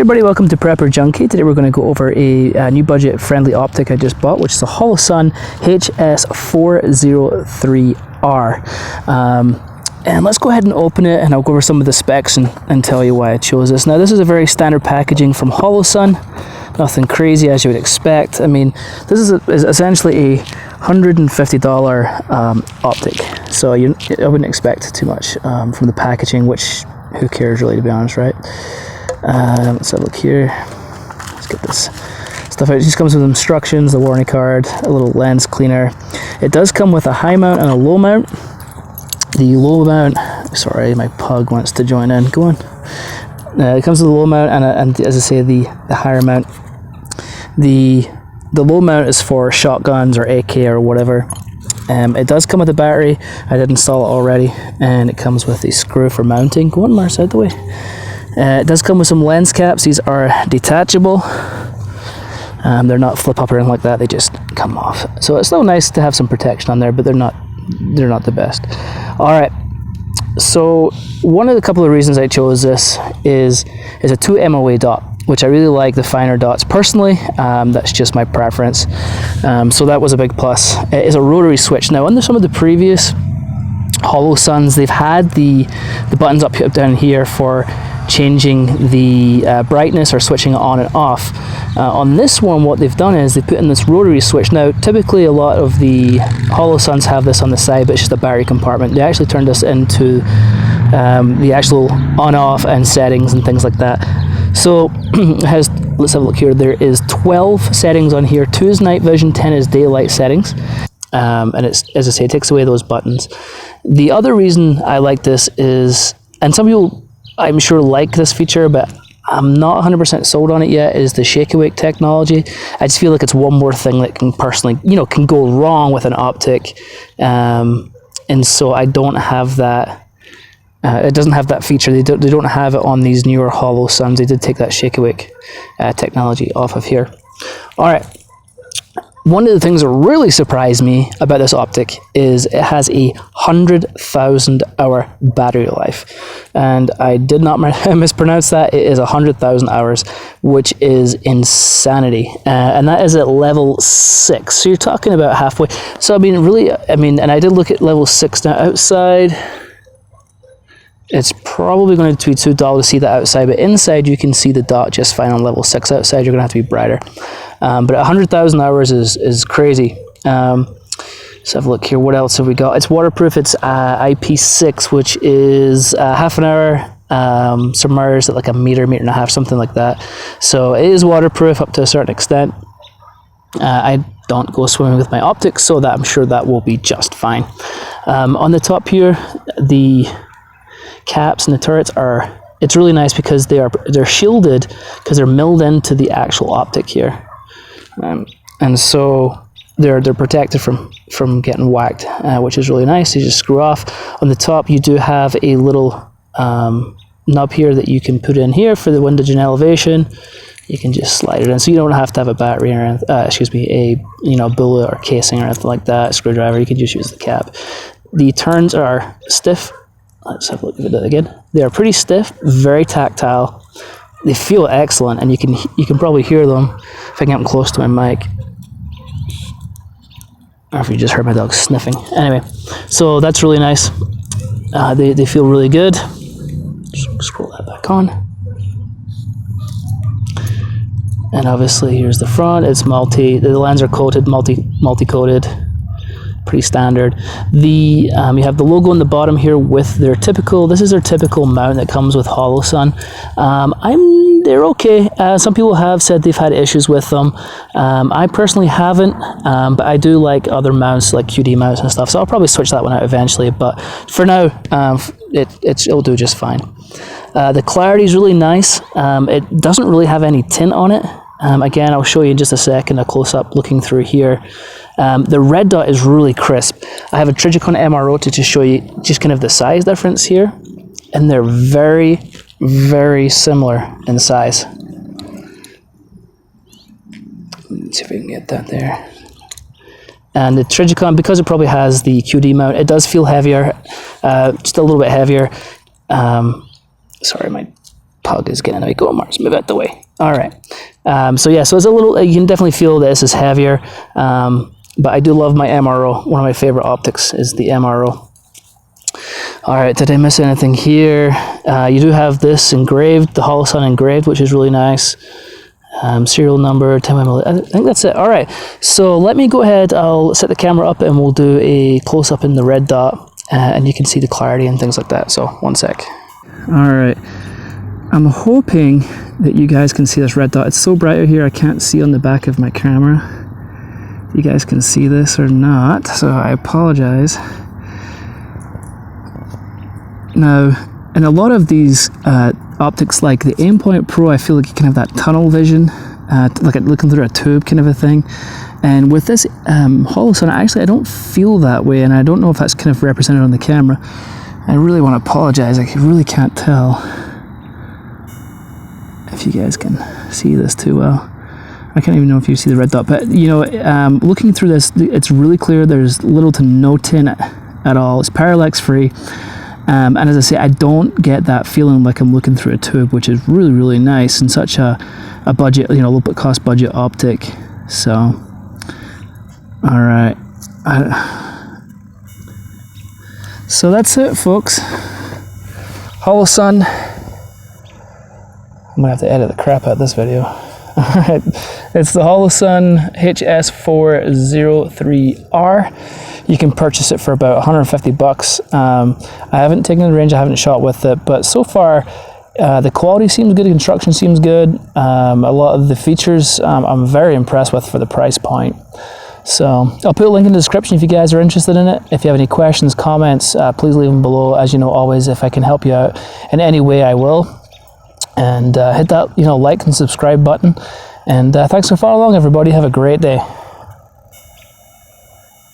everybody, welcome to Prepper Junkie. Today we're going to go over a new budget-friendly optic I just bought, which is a Holosun HS403R. And let's go ahead and open it, and I'll go over some of the specs and tell you why I chose this. Now, this is a very standard packaging from Holosun. Nothing crazy as you would expect. I mean, this is essentially a $150 optic, so I wouldn't expect too much from the packaging, which who cares really, to be honest, right? Let's have a look here. Let's get this stuff out. It just comes with instructions, the warranty card, a little lens cleaner. It does come with a high mount and a low mount. The low mount, sorry, my pug wants to join in. Go on. It comes with a low mount and as I say, the higher mount. The low mount is for shotguns or AK or whatever. It does come with a battery. I did install it already, and it comes with a screw for mounting. Go on, Mars, out the way. It does come with some lens caps. These are detachable. They're not flip up or anything like that. They just come off. So it's still nice to have some protection on there, but they're not the best. All right. So one of the couple of reasons I chose this is a 2 MOA dot, which I really like the finer dots personally. That's just my preference. So that was a big plus. It is a rotary switch. Now, under some of the previous Holosuns, they've had the buttons up down here for changing the brightness or switching it on and off. On this one, what they've done is they put in this rotary switch. Now, typically a lot of the Holosuns have this on the side, but it's just a battery compartment. They actually turned this into the actual on-off and settings and things like that. So it has, let's have a look here. There is 12 settings on here. 2 is night vision, 10 is daylight settings. And it's, as I say, it takes away those buttons. The other reason I like this is, and some people I'm sure like this feature, but I'm not 100% sold on it yet, is the shake awake technology. I just feel like it's one more thing that can personally, can go wrong with an optic. And so I don't have that. It doesn't have that feature. They don't have it on these newer Holosuns. They did take that shake awake technology off of here. All right. One of the things that really surprised me about this optic is it has a 100,000 hour battery life. And I did not mispronounce that. It is 100,000 hours, which is insanity. And that is at level 6. So you're talking about halfway. So I mean, really, and I did look at level 6 now outside. It's probably going to be too dull to see that outside, but inside you can see the dot just fine on level 6. Outside you're going to have to be brighter. But 100,000 hours is crazy. Let's have a look here. What else have we got? It's waterproof. It's IP6, which is half an hour submerged at like a meter and a half, something like that. So it is waterproof up to a certain extent. I don't go swimming with my optics, so that I'm sure that will be just fine. On the top here, the caps and the turrets it's really nice because they're shielded because they're milled into the actual optic here, and so they're protected from getting whacked, which is really nice. You just screw off. On the top you do have a little knob here that you can put in here for the windage and elevation. You can just slide it in, so you don't have to have a battery or a bullet or casing or anything like that. Screwdriver, you can just use the cap. The turns are stiff. Let's have a look at it again. They are pretty stiff, very tactile. They feel excellent, and you can probably hear them if I can get them close to my mic. Or if you just heard my dog sniffing. Anyway, so that's really nice. They feel really good. Just scroll that back on. And obviously here's the front. It's the lens are coated, multi-coated. Pretty standard. You have the logo on the bottom here with their typical mount that comes with Holosun. They're okay. Some people have said they've had issues with them. I personally haven't, but I do like other mounts like QD mounts and stuff, so I'll probably switch that one out eventually, but for now it'll do just fine. The clarity is really nice. It doesn't really have any tint on it. Again, I'll show you in just a second, a close-up looking through here. The red dot is really crisp. I have a Trijicon MRO to just show you just kind of the size difference here, and they're very, very similar in size. Let's see if we can get that there. And the Trijicon, because it probably has the QD mount, it does feel heavier, just a little bit heavier. Sorry, my pug is getting in the way. Go on, Mars, move out the way. All right. So yeah, so it's a little, you can definitely feel this is heavier, but I do love my MRO. One of my favorite optics is the MRO. All right, did I miss anything here? You do have this engraved, the Holosun engraved, which is really nice. Serial number, 10mm. I think that's it. All right, so let me go ahead. I'll set the camera up and we'll do a close-up in the red dot, and you can see the clarity and things like that. So one sec. All right, I'm hoping that you guys can see this red dot. It's so bright out here, I can't see on the back of my camera. You guys can see this or not, so I apologize. Now, in a lot of these optics like the Aimpoint Pro, I feel like you can have that tunnel vision, like looking through a tube kind of a thing. And with this Holosun, actually I don't feel that way, and I don't know if that's kind of represented on the camera. I really want to apologize, I really can't tell if you guys can see this too well. I can't even know if you see the red dot, but you know, looking through this, it's really clear. There's little to no tint at all. It's parallax free. And as I say, I don't get that feeling like I'm looking through a tube, which is really, really nice and such a budget, you know, low cost budget optic. So, all right. So that's it, folks. Holosun. I'm gonna have to edit the crap out of this video. All right, it's the Holosun HS403R. You can purchase it for about 150 bucks. I haven't taken the range, I haven't shot with it, but so far the quality seems good, the construction seems good. A lot of the features I'm very impressed with for the price point. So I'll put a link in the description if you guys are interested in it. If you have any questions, comments, please leave them below. As you know, always, if I can help you out in any way, I will. And hit that, you know, like and subscribe button. And thanks for following along, everybody. Have a great day.